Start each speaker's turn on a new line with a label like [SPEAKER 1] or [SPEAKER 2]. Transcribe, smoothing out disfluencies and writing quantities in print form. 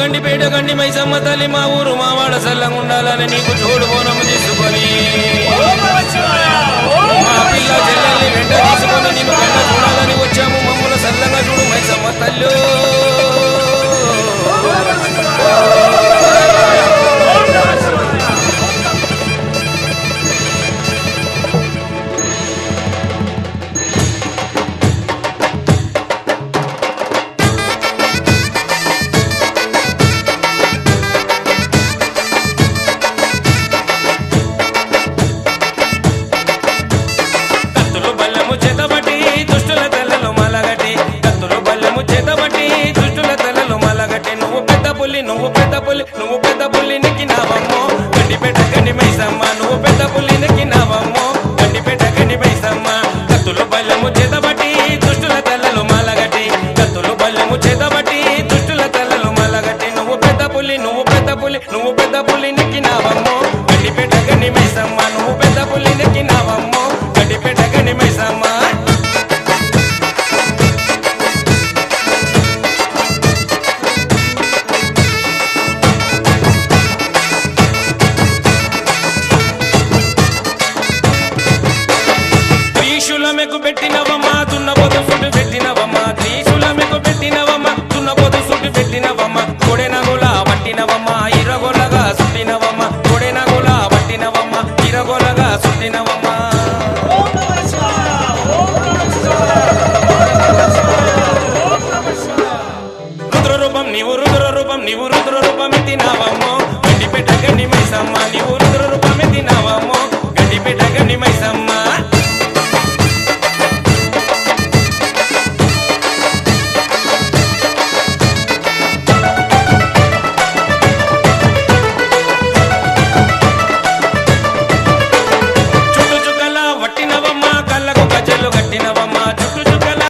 [SPEAKER 1] గండిపేట గండి మైసమ్మ తల్లి మా ఊరు మా వాడ సల్లంగా ఉండాలని నీకు చూడు బోనము తీసుకొని మా పిల్ల చెల్లెల్ని వెంట తీసుకొని నిన్ను వెంట చూడాలని వచ్చాము మమ్మల్ని సల్లంగా చూడు మైసమ్మ తల్లి నువ్వు పెద్ద పుల్లి నెక్కినావమ్మో గండిపేట గండి మైసమ్మ నువ్వు పెద్ద పుల్లి నెక్కినావమ్మో గండిపేట గండి మైసమ్మ కత్తులు బల్లెము చేతబట్టి దుష్టుల తల్లలు మాలగట్టి కత్తులు బల్లెము చేతబట్టి దుష్టుల తల్లలు మాలగట్టి నువ్వు పెద్ద పుల్లి నెక్కినావమ్మో గండిపేట గండి మైసమ్మ నువ్వు పెద్ద పుల్లి నెక్కినావమ్మో గండిపేట గండి మైసమ్మ త్రిశూలమెకు పెట్టినవమ్మా దున్నపోతు సుట్టు పెట్టినవమ్మా త్రిశూలమెకు పెట్టినవమ్మా దున్నపోతు సుట్టు పెట్టినవమ్మా కొడెనగోల పట్టినవమ్మా ఇరగోలగా సుట్టినవమ్మా కొడెనగోల పట్టినవమ్మా ఇరగోలగా సుట్టినవమ్మా